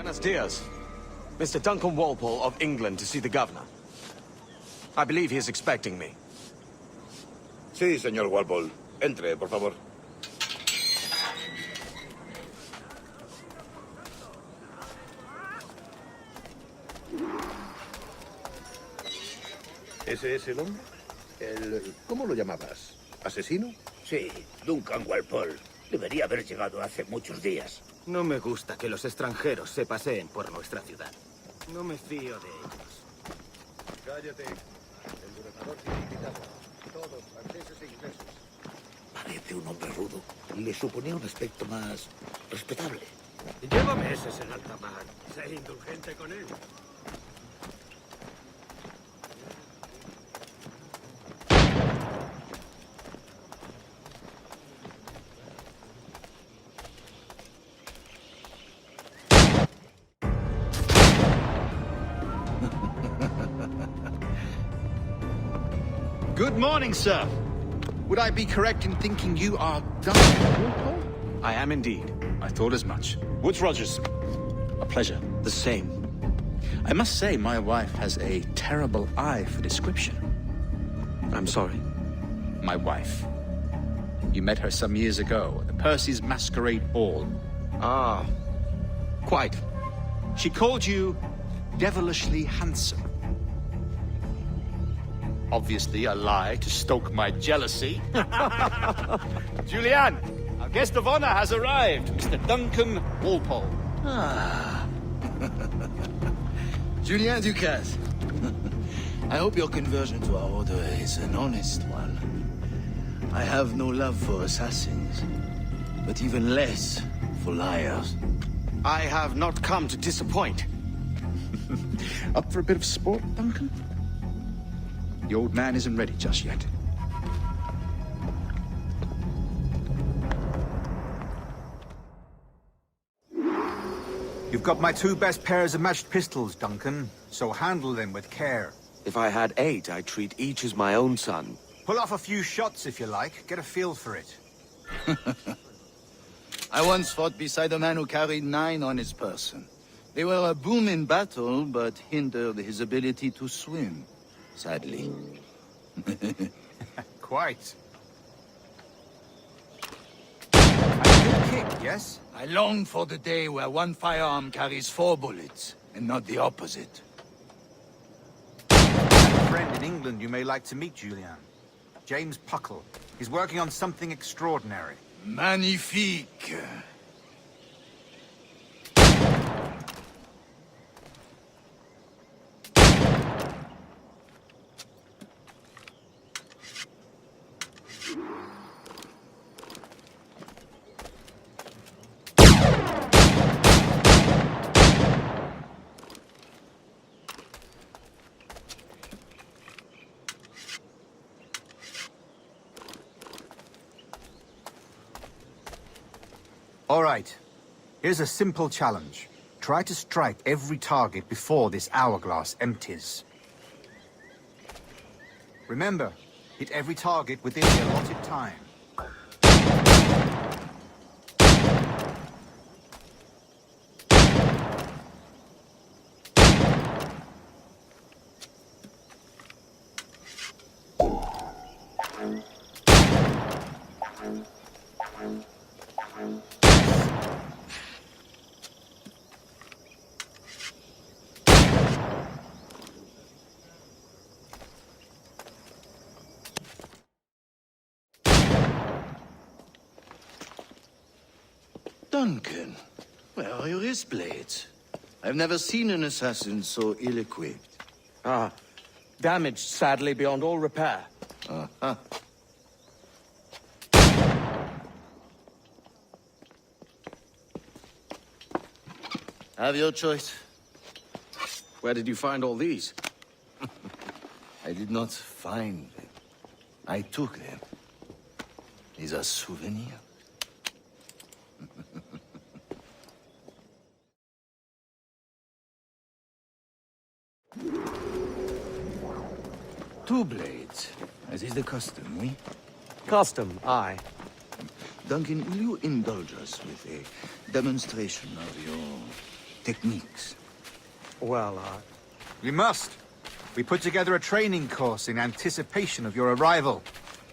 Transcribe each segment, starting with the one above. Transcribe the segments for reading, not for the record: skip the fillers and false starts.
Buenos dias. Mr. Ducan Walpole of England to see the governor. I believe he is expecting me. Sí, señor Walpole. Entre, por favor. ¿Ese es el hombre? ¿Cómo lo llamabas? ¿Asesino? Sí, Ducan Walpole. Debería haber llegado hace muchos días. No me gusta que los extranjeros se paseen por nuestra ciudad. No me fío de ellos. Cállate. El gobernador tiene invitados. Todos, franceses e ingleses. Parece un hombre rudo. Le suponía un aspecto más respetable. Lleva meses en alta mar. Sé indulgente con él. Good morning, sir. Would I be correct in thinking you are Ducan Walpole? I am indeed. I thought as much. Woods Rogers. A pleasure. The same. I must say, my wife has a terrible eye for description. I'm sorry. My wife. You met her some years ago at the Percy's Masquerade Ball. Ah, quite. She called you devilishly handsome. Obviously a lie to stoke my jealousy. Julianne, our guest of honor has arrived, Mr. Ducan Walpole. Ah. Julien Ducasse. I hope your conversion to our order is an honest one. I have no love for assassins, but even less for liars. I have not come to disappoint. Up for a bit of sport, Duncan? The old man isn't ready just yet. You've got my 2 best pairs of matched pistols, Duncan, so handle them with care. If I had 8, I'd treat each as my own son. Pull off a few shots if you like, get a feel for it. I once fought beside a man who carried 9 on his person. They were a boom in battle, but hindered his ability to swim. Sadly. Quite. A good kick, yes? I long for the day where one firearm carries 4 bullets, and not the opposite. I have a friend in England you may like to meet, Julian. James Puckle. He's working on something extraordinary. Magnifique! All right. Here's a simple challenge. Try to strike every target before this hourglass empties. Remember, hit every target within the allotted time. Duncan, where are your wrist blades? I've never seen an assassin so ill-equipped. Ah, damaged sadly beyond all repair. Uh-huh. Have your choice. Where did you find all these? I did not find them. I took them. These are souvenirs. 2 blades, as is the custom, oui? Custom, aye. Duncan, will you indulge us with a demonstration of your techniques. Well, We must. We put together a training course in anticipation of your arrival.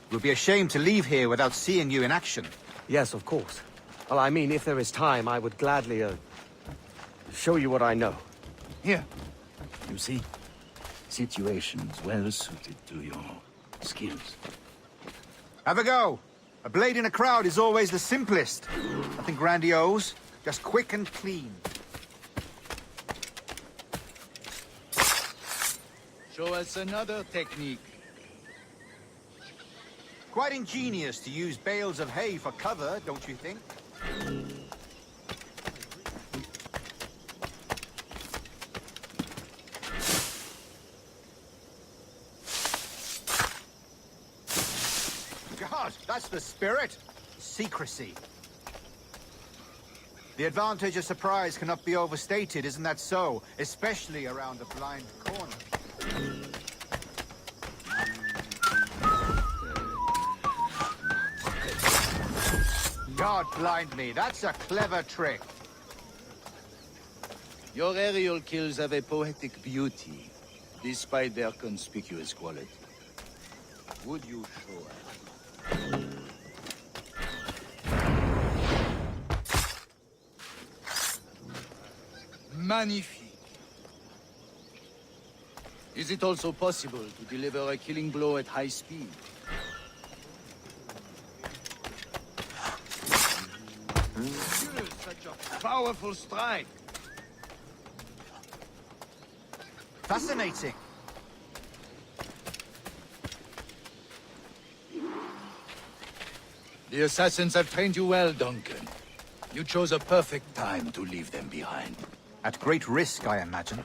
It would be a shame to leave here without seeing you in action. yes, of course. Well, I mean, if there is time, I would gladly, show you what I know. Here, you see, situations well suited to your skills. Have a go. A blade in a crowd is always the simplest. Nothing grandiose, just quick and clean. Show us another technique. Quite ingenious to use bales of hay for cover, don't you think? God, that's the spirit. Secrecy. The advantage of surprise cannot be overstated, isn't that so? Especially around a blind corner. God blind me, that's a clever trick. Your aerial kills have a poetic beauty, despite their conspicuous quality. Would you show us? Magnifique. Is it also possible to deliver a killing blow at high speed? Such a powerful strike. Fascinating. The assassins have trained you well, Duncan. You chose a perfect time to leave them behind. At great risk, I imagine.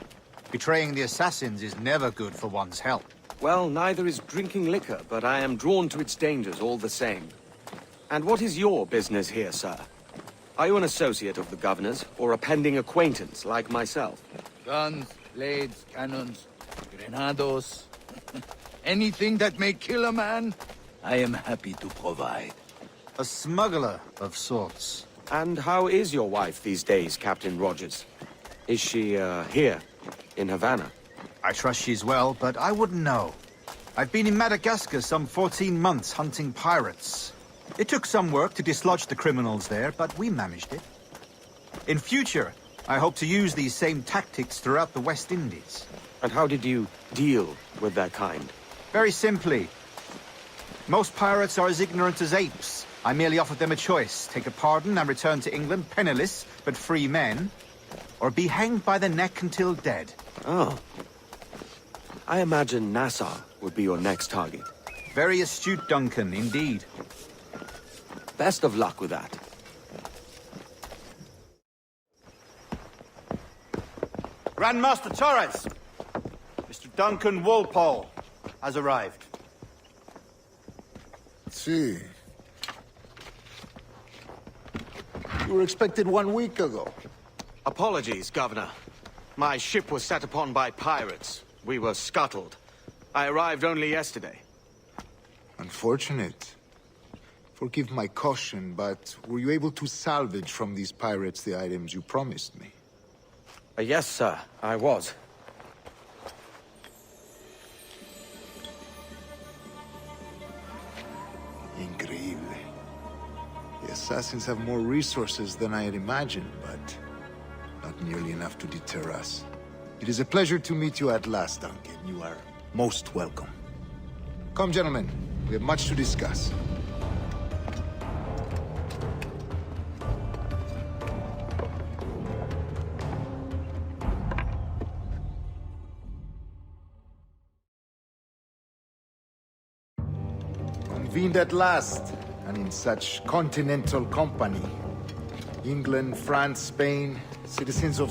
Betraying the assassins is never good for one's health. Well, neither is drinking liquor, but I am drawn to its dangers all the same. And what is your business here, sir? Are you an associate of the governor's, or a pending acquaintance like myself? Guns, blades, cannons, grenados. Anything that may kill a man, I am happy to provide. A smuggler of sorts. And how is your wife these days, Captain Rogers? Is she, here, in Havana? I trust she's well, but I wouldn't know. I've been in Madagascar some 14 months hunting pirates. It took some work to dislodge the criminals there, but we managed it. In future, I hope to use these same tactics throughout the West Indies. And how did you deal with that kind? Very simply. Most pirates are as ignorant as apes. I merely offered them a choice. Take a pardon and return to England penniless, but free men. Or be hanged by the neck until dead. Oh. I imagine Nassau would be your next target. Very astute, Duncan, indeed. Best of luck with that. Grandmaster Torres! Mr. Ducan Walpole has arrived. See. You were expected 1 week ago. Apologies, Governor. My ship was set upon by pirates. We were scuttled. I arrived only yesterday. Unfortunate. Forgive my caution, but were you able to salvage from these pirates the items you promised me? Yes, sir, I was. Increíble. The assassins have more resources than I had imagined, but not nearly enough to deter us. It is a pleasure to meet you at last, Duncan. You are most welcome. Come, gentlemen. We have much to discuss. Convened at last, and in such continental company. England, France, Spain, citizens of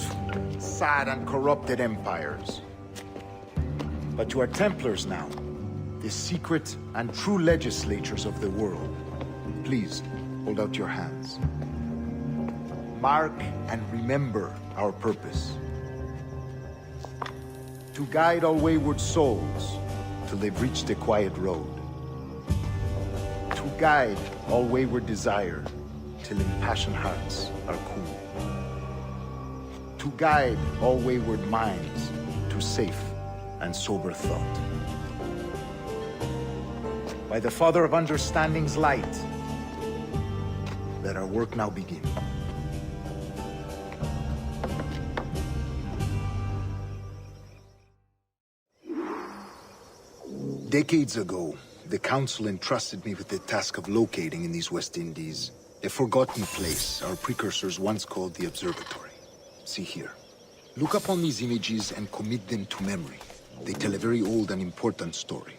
sad and corrupted empires. But you are Templars now, the secret and true legislators of the world. Please, hold out your hands. Mark and remember our purpose. To guide all wayward souls till they've reached the quiet road. To guide all wayward desire till impassioned hearts are cool. to guide all wayward minds to safe and sober thought. By the Father of Understanding's light, let our work now begin. Decades ago, the Council entrusted me with the task of locating in these West Indies a forgotten place our precursors once called the Observatory. See here. Look upon these images and commit them to memory. They tell a very old and important story.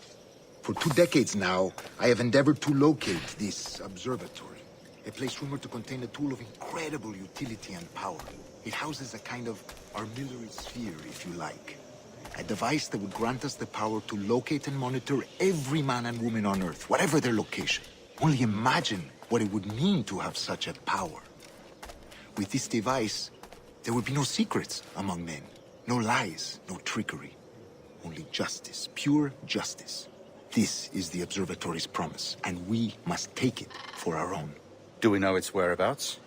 For 2 decades now, I have endeavored to locate this observatory, a place rumored to contain a tool of incredible utility and power. It houses a kind of armillary sphere, if you like. A device that would grant us the power to locate and monitor every man and woman on Earth, whatever their location. Only imagine what it would mean to have such a power. With this device, there would be no secrets among men, no lies, no trickery. Only justice, pure justice. This is the observatory's promise, and we must take it for our own. Do we know its whereabouts?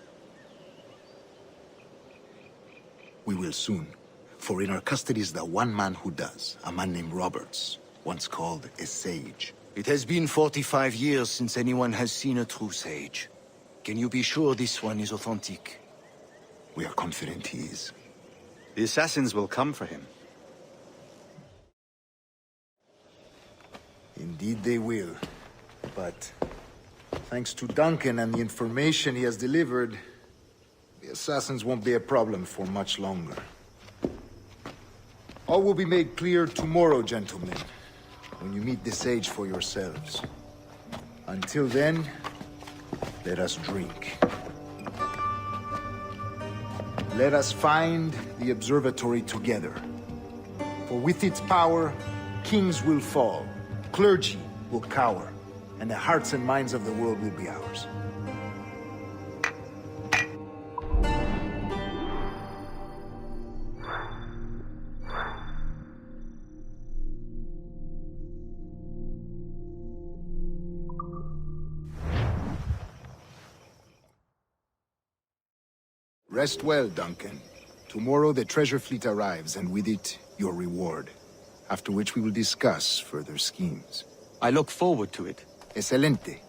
We will soon. For in our custody is the one man who does, a man named Roberts, once called a sage. It has been 45 years since anyone has seen a true sage. Can you be sure this one is authentic? We are confident he is. The assassins will come for him. Indeed they will. But thanks to Duncan and the information he has delivered, the assassins won't be a problem for much longer. All will be made clear tomorrow, gentlemen, when you meet the sage for yourselves. Until then, let us drink. Let us find the observatory together. For with its power, kings will fall, clergy will cower, and the hearts and minds of the world will be ours. Rest well, Duncan. Tomorrow the treasure fleet arrives, and with it, your reward. After which we will discuss further schemes. I look forward to it. Excelente.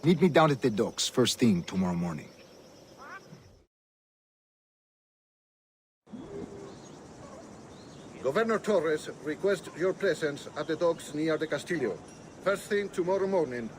Meet me down at the docks first thing tomorrow morning. Governor Torres requests your presence at the docks near the Castillo. First thing tomorrow morning.